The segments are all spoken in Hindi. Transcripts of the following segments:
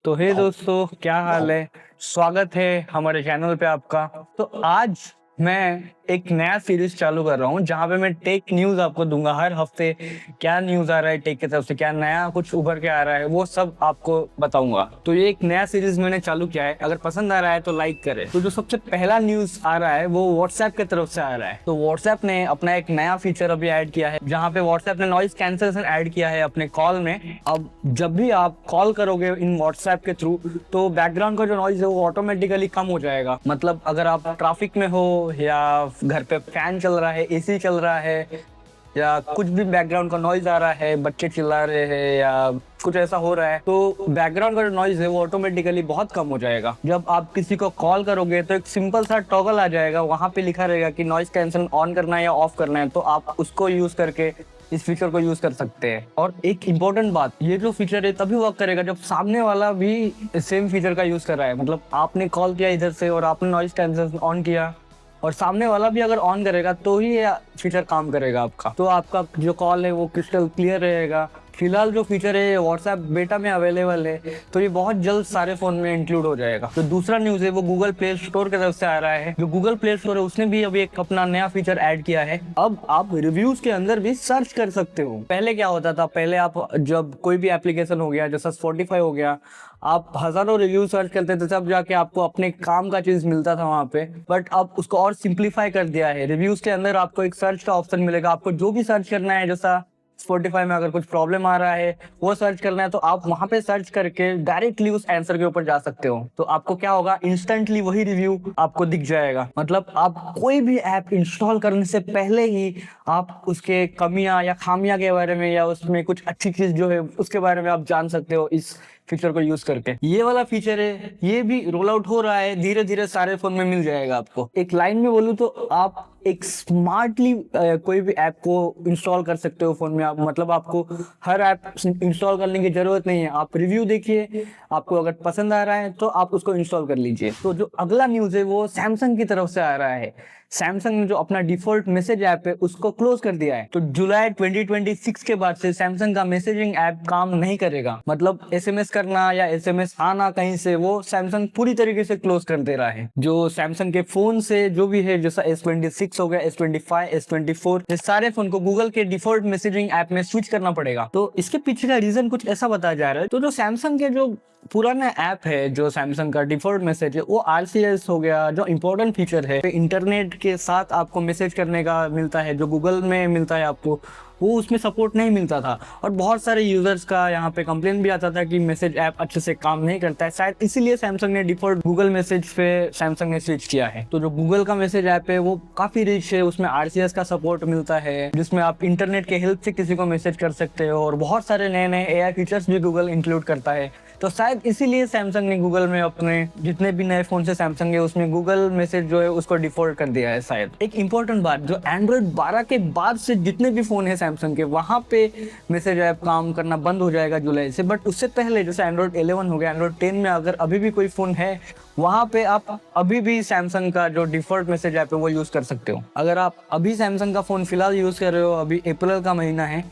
तो हे दोस्तों, क्या हाल है। स्वागत है हमारे चैनल पे आपका। तो आज मैं एक नया सीरीज चालू कर रहा हूँ जहाँ पे मैं टेक न्यूज आपको दूंगा। हर हफ्ते क्या न्यूज आ रहा है टेक की तरफ से, क्या नया कुछ उभर के आ रहा है, वो सब आपको बताऊंगा। तो ये एक नया सीरीज मैंने चालू किया है। अगर पसंद आ रहा है तो लाइक करें। तो जो सबसे पहला न्यूज आ रहा है वो व्हाट्सएप की तरफ से आ रहा है। तो व्हाट्सएप ने अपना एक नया फीचर अभी ऐड किया है, जहाँ पे व्हाट्सएप ने नॉइज कैंसलेशन ऐड किया है अपने कॉल में। अब जब भी आप कॉल करोगे इन व्हाट्सएप के थ्रू, तो बैकग्राउंड का जो नॉइज है वो ऑटोमेटिकली कम हो जाएगा। मतलब अगर आप ट्रैफिक में हो या घर पे फैन चल रहा है, एसी चल रहा है, या कुछ भी बैकग्राउंड का नॉइज आ रहा है, बच्चे चिल्ला रहे हैं या कुछ ऐसा हो रहा है, तो बैकग्राउंड का जो नॉइज है वो ऑटोमेटिकली बहुत कम हो जाएगा। जब आप किसी को कॉल करोगे तो एक सिंपल सा टॉगल आ जाएगा, वहां पे लिखा रहेगा कि नॉइज कैंसल ऑन करना है या ऑफ करना है। तो आप उसको यूज करके इस फीचर को यूज कर सकते हैं। और एक इम्पोर्टेंट बात, ये जो फीचर है तभी वर्क करेगा जब सामने वाला भी सेम फीचर का यूज कर रहा है। मतलब आपने कॉल किया इधर से और आपने नॉइज कैंसलेशन ऑन किया, और सामने वाला भी अगर ऑन करेगा तो ही ये फीचर काम करेगा आपका। तो आपका जो कॉल है वो क्रिस्टल क्लियर रहेगा। फिलहाल जो फीचर है व्हाट्सएप बेटा में अवेलेबल है, तो ये बहुत जल्द सारे फोन में इंक्लूड हो जाएगा। तो दूसरा न्यूज है वो गूगल प्ले स्टोर की तरफ से आ रहा है। जो गूगल प्ले स्टोर है उसने भी अभी एक अपना नया फीचर ऐड किया है। अब आप रिव्यूज के अंदर भी सर्च कर सकते हो। पहले क्या होता था, पहले आप जब कोई भी एप्लीकेशन हो गया जैसा स्पॉटिफाई हो गया, आप हजारों रिव्यू सर्च करते थे तब जाके आपको अपने काम का चीज मिलता था वहां पे। बट अब उसको और सिंप्लीफाई कर दिया है। रिव्यूज के अंदर आपको एक सर्च का ऑप्शन मिलेगा। आपको जो भी सर्च करना है, जैसा स्पॉटिफाई में अगर कुछ प्रॉब्लम आ रहा है वो सर्च करना है, तो आप वहां पे सर्च करके डायरेक्टली उस आंसर के ऊपर जा सकते हो। तो आपको क्या होगा, इंस्टेंटली वही रिव्यू आपको दिख जाएगा। मतलब आप कोई भी ऐप इंस्टॉल करने से पहले ही आप उसके कमियां या खामियां के बारे में, या उसमें कुछ अच्छी चीज जो है उसके बारे में आप जान सकते हो इस फीचर को यूज करके। ये वाला फीचर है, ये भी रोल आउट हो रहा है, धीरे धीरे सारे फोन में मिल जाएगा आपको। एक लाइन में बोलूं तो आप एक स्मार्टली कोई भी ऐप को इंस्टॉल कर सकते हो फोन में। आप मतलब आपको हर ऐप इंस्टॉल करने की जरूरत नहीं है। आप रिव्यू देखिए, आपको अगर पसंद आ रहा है तो आप उसको इंस्टॉल कर लीजिए। तो जो अगला न्यूज है वो सैमसंग की तरफ से आ रहा है। सैमसंग ने जो अपना डिफॉल्ट मैसेज ऐप है उसको क्लोज कर दिया है। तो जुलाई 2026 के बाद से सैमसंग का मैसेजिंग ऐप काम नहीं करेगा। मतलब एसएमएस करना या एसएमएस आना कहीं से, वो सैमसंग पूरी तरीके से क्लोज कर दे रहा है। जो सैमसंग के फोन से जो भी है, जैसा S26 हो गया, S25, S24, ये सारे फोन को गूगल के डिफॉल्ट मैसेजिंग ऐप में स्विच करना पड़ेगा। तो इसके पीछे का रीजन कुछ ऐसा बताया जा रहा है। तो जो सैमसंग के जो पुराना ऐप है, जो सैमसंग का डिफॉल्ट मैसेज है, वो आरसीएस हो गया, जो इंपॉर्टेंट फीचर है इंटरनेट के साथ आपको मैसेज करने का मिलता है, जो गूगल में मिलता है आपको, वो उसमें सपोर्ट नहीं मिलता था। और बहुत सारे यूजर्स का यहाँ पे कंप्लेन भी आता था कि मैसेज ऐप अच्छे से काम नहीं करता है। शायद इसीलिए सैमसंग ने डिफॉल्ट गूगल मैसेज पे सैमसंग ने स्विच किया है। तो जो गूगल का मैसेज ऐप है वो काफी रिच है, उसमें आरसीएस का सपोर्ट मिलता है, जिसमें आप इंटरनेट के हेल्प से किसी को मैसेज कर सकते हो, और बहुत सारे नए नए एआई फीचर्स भी गूगल इंक्लूड करता है। तो शायद इसीलिए सैमसंग ने गूगल में अपने जितने भी नए फोन से सैमसंग है उसमें गूगल मैसेज जो है उसको डिफॉल्ट कर दिया है शायद। एक इंपॉर्टेंट बात, जो एंड्रॉइड 12 के बाद से जितने भी फोन है सैमसंग के, वहां पे मैसेज ऐप काम करना बंद हो जाएगा जुलाई से। बट उससे पहले जैसे एंड्रॉइड 11 हो गया, एंड्रॉइड 10 में अगर अभी भी कोई फोन है, वहां पे आप अभी भी सैमसंग का जो डिफॉल्ट मैसेज ऐप है वो यूज कर सकते हो। अगर आप अभी सैमसंग का फोन फिलहाल यूज कर रहे हो, अभी अप्रैल का महीना है,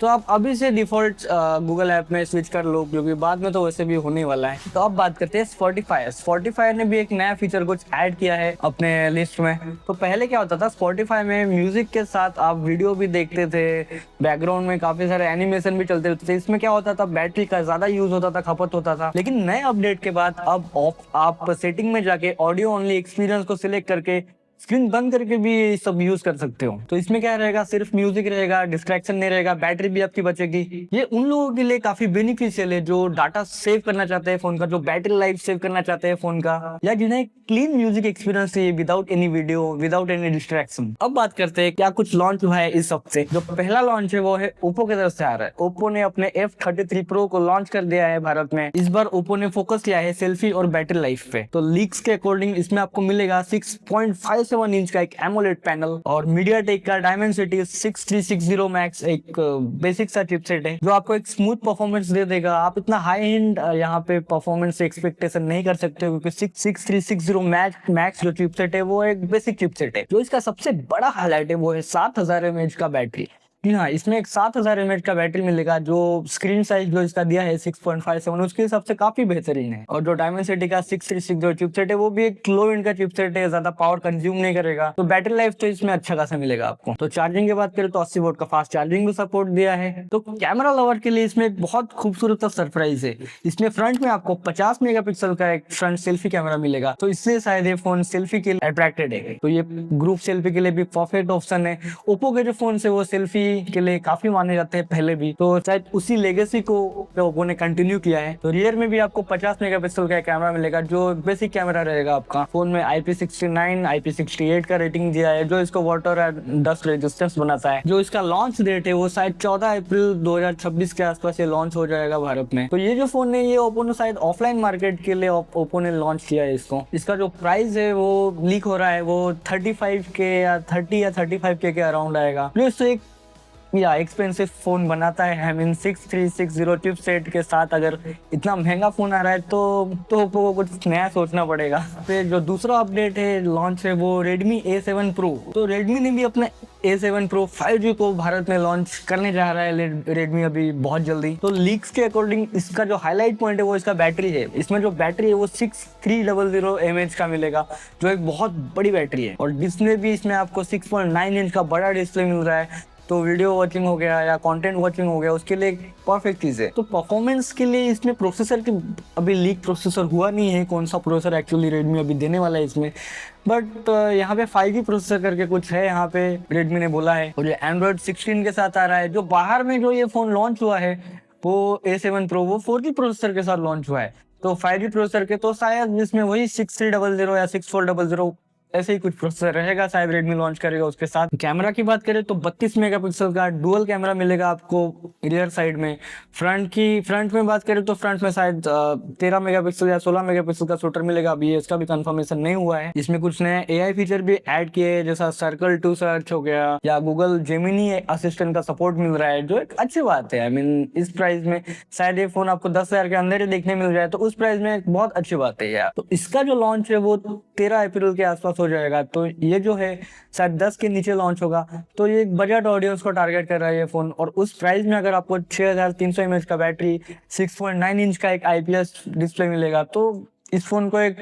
तो आप अभी से डिफॉल्ट गूगल ऐप में स्विच कर लो, क्योंकि बाद में तो वैसे भी होने वाला है। तो अब बात करते हैं स्पॉटिफाई। स्पॉटिफाई ने भी एक नया फीचर कुछ ऐड किया है अपने लिस्ट में। तो पहले क्या होता था, स्पॉटिफाई में म्यूजिक के साथ आप वीडियो भी देखते थे, बैकग्राउंड में काफी सारे एनिमेशन भी चलते रहते थे। इसमें क्या होता था, बैटरी का ज्यादा यूज होता था, खपत होता था। लेकिन नए अपडेट के बाद अब आप सेटिंग में जाके ऑडियो ओनली एक्सपीरियंस को सिलेक्ट करके स्क्रीन बंद करके भी सब यूज कर सकते हो। तो इसमें क्या रहेगा, सिर्फ म्यूजिक रहेगा, डिस्ट्रैक्शन नहीं रहेगा, बैटरी भी आपकी बचेगी। ये उन लोगों के लिए काफी बेनिफिशियल है जो डाटा सेव करना चाहते हैं फोन का, जो बैटरी लाइफ सेव करना चाहते हैं फोन का, या जिन्हें क्लीन म्यूजिक एक्सपीरियंस चाहिए without any video, without any distraction. अब बात करते हैं क्या कुछ लॉन्च हुआ है इस हफ्ते। जो पहला लॉन्च है वो है ओप्पो की तरफ से आ रहा है। ओप्पो ने अपने F33 Pro को लॉन्च कर दिया है भारत में। इस बार ओप्पो ने फोकस किया है सेल्फी और बैटरी लाइफ पे। तो लीक्स के अकॉर्डिंग इसमें आपको मिलेगा 6.57 इंच का एक एमोलेड पैनल, और मीडियाटेक का डायमेंसिटी 6360 मैक्स एक बेसिक सा चिपसेट है, जो आपको एक स्मूथ परफॉर्मेंस दे देगा। आप इतना हाई एंड यहाँ पे परफॉर्मेंस एक्सपेक्टेशन नहीं कर सकते हो, क्योंकि 6360 मैक्स जो चिपसेट है वो एक बेसिक चिपसेट है। जो इसका सबसे बड़ा हाईलाइट है वो है 7000 mAh का बैटरी। जी हाँ, इसमें एक 7000 mAh का बैटरी मिलेगा, जो स्क्रीन साइज जो इसका दिया है 6.57 उसके हिसाब से काफी बेहतरीन है। और जो Dimensity का 6360 चिपसेट है वो भी एक लो एंड का चिपसेट है, ज्यादा पावर कंज्यूम नहीं करेगा, तो बैटरी लाइफ तो इसमें अच्छा खासा मिलेगा आपको। तो चार्जिंग की बात करें तो 80 वोल्ट का फास्ट चार्जिंग भी सपोर्ट दिया है। तो कैमरा लवर के लिए इसमें एक बहुत खूबसूरत सरप्राइज है, इसमें फ्रंट में आपको 50 मेगापिक्सल का एक फ्रंट सेल्फी कैमरा मिलेगा, तो इसलिए शायद ये फोन सेल्फी के लिए अट्रैक्टेड है। तो ये ग्रुप सेल्फी के लिए भी परफेक्ट ऑप्शन है। ओप्पो के जो फोन है वो सेल्फी के लिए काफी माने जाते हैं पहले भी, तो शायद उसी लेगेसी को ओप्पो ने कंटिन्यू किया है। तो रियर में भी आपको 50 मेगापिक्सल का कैमरा मिलेगा, जो बेसिक कैमरा रहेगा आपका। फोन में IP69 IP68 का रेटिंग दिया है, जो इसको वाटर और डस्ट रेजिस्टेंस बनाता है। जो इसका लॉन्च डेट है वो शायद 14 अप्रैल 2026 के आसपास ये लॉन्च हो जाएगा भारत में। तो ये जो फोन है ये ओप्पो ने शायद ऑफलाइन मार्केट के लिए ओप्पो ने लॉन्च किया है इसको। इसका जो प्राइस है वो लीक हो रहा है, वो 35K या 30 या 35K के अराउंड आएगा, जो इससे एक या एक्सपेंसिव फोन बनाता है। आई मीन 6360 चिपसेट के साथ अगर इतना महंगा फोन आ रहा है तो ओप्पो को कुछ नया सोचना पड़ेगा। फिर जो दूसरा अपडेट है लॉन्च है वो Redmi A7 Pro। तो Redmi ने भी अपने A7 Pro 5G को भारत में लॉन्च करने जा रहा है Redmi अभी बहुत जल्दी। तो लीक्स के अकॉर्डिंग इसका जो हाईलाइट पॉइंट है वो इसका बैटरी है। इसमें जो बैटरी है वो 6300 mAh का मिलेगा, जो एक बहुत बड़ी बैटरी है। और डिस्प्ले भी इसमें आपको 6.9 इंच का बड़ा डिस्प्ले मिल रहा है, तो वीडियो वॉचिंग हो गया या कंटेंट वॉचिंग हो गया उसके लिए परफेक्ट चीज़ है। तो परफॉर्मेंस के लिए इसमें प्रोसेसर की अभी लीक प्रोसेसर हुआ नहीं है, कौन सा प्रोसेसर एक्चुअली रेडमी अभी देने वाला है इसमें, बट यहाँ पे 5G प्रोसेसर करके कुछ है यहाँ पे रेडमी ने बोला है। और ये एंड्रॉयड 16 के साथ आ रहा है। जो बाहर में जो ये फोन लॉन्च हुआ है वो A7 Pro वो 4G प्रोसेसर के साथ लॉन्च हुआ है, तो 5G प्रोसेसर के तो शायद इसमें वही 6300 या 6400 ऐसे ही कुछ प्रोसेसर रहेगा शायद रेडमी लॉन्च करेगा उसके साथ। कैमरा की बात करें तो 32 मेगापिक्सल का डुअल कैमरा मिलेगा आपको रियर साइड में। फ्रंट में बात करें तो फ्रंट में शायद 13 मेगापिक्सल या 16 मेगापिक्सल का शूटर मिलेगा, अभी इसका भी कंफर्मेशन नहीं हुआ है। इसमें कुछ नए AI फीचर भी ऐड किए हैं, जैसा सर्कल टू सर्च हो गया या गूगल जेमिनी असिस्टेंट का सपोर्ट मिल रहा है, जो एक अच्छी बात है। आई मीन इस प्राइस में शायद ये फोन आपको 10,000 के अंदर ही देखने मिल जाए, तो उस प्राइस में बहुत अच्छी बात है यार। तो इसका जो लॉन्च है वो 13 अप्रैल के आसपास हो जाएगा। तो ये जो है शायद 10 के नीचे लॉन्च होगा, तो ये एक बजट ऑडियंस को टारगेट कर रहा है ये फोन। और उस प्राइस में अगर आपको 6300 mAh का बैटरी, 6.9 इंच का एक IPS डिस्प्ले मिलेगा, तो इस फोन को एक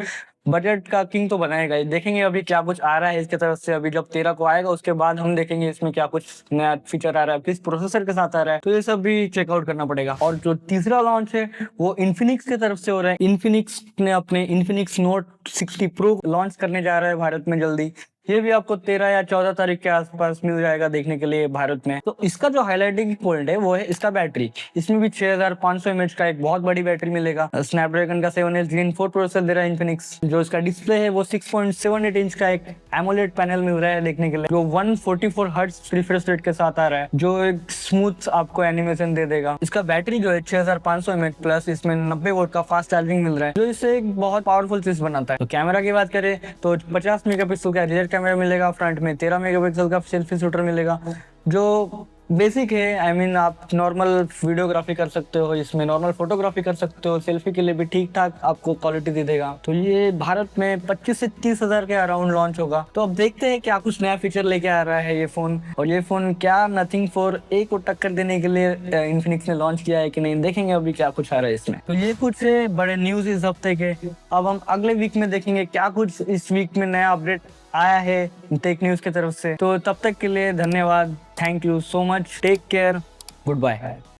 बजट का किंग तो बनाएगा। देखेंगे अभी क्या कुछ आ रहा है इसके तरफ से, अभी जब 13 को आएगा उसके बाद हम देखेंगे इसमें क्या कुछ नया फीचर आ रहा है, किस प्रोसेसर के साथ आ रहा है, तो ये सब भी चेकआउट करना पड़ेगा। और जो तीसरा लॉन्च है वो इन्फिनिक्स की तरफ से हो रहा है। इन्फिनिक्स ने अपने इन्फिनिक्स नोट 60 Pro लॉन्च करने जा रहा है भारत में जल्दी। ये भी आपको 13 या 14 तारीख के आसपास मिल जाएगा देखने के लिए भारत में। तो इसका जो हाईलाइटिंग पॉइंट है वो है इसका बैटरी। इसमें भी 6500 mAh का एक बहुत बड़ी बैटरी मिलेगा। स्नैपड्रैगन का 7H Gen 4 प्रोसेसर दे रहा है इन्फिनिक्स। जो इसका डिस्प्ले है वो 6.78 इंच का एक एमोलेड पैनल मिल रहा है देखने के लिए, जो 144 हर्ट्ज रिफ्रेश रेट के साथ आ रहा है, जो एक स्मूथ आपको एनिमेशन दे देगा। इसका बैटरी जो है 6500 mAh प्लस इसमें 90 वोल्ट का फास्ट चार्जिंग मिल रहा है, जो इससे एक बहुत पावरफुल चीज बनाता है। तो कैमरा की बात करें तो 50 मेगापिक्सल का रियर कैमरा मिलेगा, फ्रंट में 13 मेगापिक्सल का सेल्फी शूटर मिलेगा, जो बेसिक है। आई मीन आप नॉर्मल वीडियोग्राफी कर सकते हो, इसमें नॉर्मल फोटोग्राफी कर सकते हो, सेल्फी के लिए भी ठीक ठाक आपको क्वालिटी दे देगा। तो ये भारत में 25 से 30 हजार के अराउंड लॉन्च होगा। तो अब देखते हैं क्या कुछ नया फीचर लेके आ रहा है ये फोन, और ये फोन क्या नथिंग फोर ए को टक्कर देने के लिए इन्फिनिक्स ने लॉन्च किया है कि नहीं, देखेंगे अभी क्या कुछ आ रहा है इसमें। तो ये कुछ बड़े न्यूज इस हफ्ते के। अब हम अगले वीक में देखेंगे क्या कुछ इस वीक में नया अपडेट आया है टेक न्यूज की तरफ से। तो तब तक के लिए धन्यवाद, thank you so much, take care, good bye.